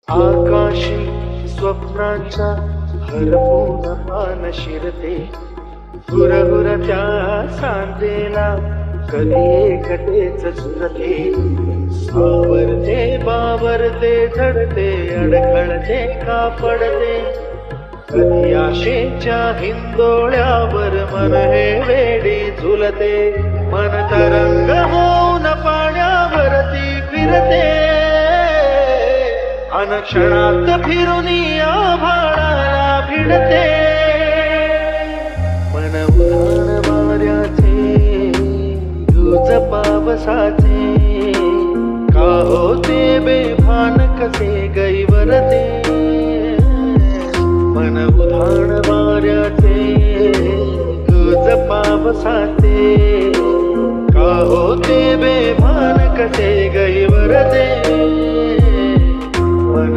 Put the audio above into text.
आकाशी स्वप्नांच्या हरपून पान शिरते, हुरहुर त्या सांजेला कधी एकटेच झुरते. सावरते बावरते झडते, अडखळते का पडते, कधी आशेच्या हिंदोळ्यावर मन हे वेडी झुलते. मन तरंग होऊन पाण्यावरती फिरते, अनक्षणात फिरून आभाळाला भिडते. मन उधाण वाऱ्याचे, यूज पावसाचे, का होते बेभान कसे गै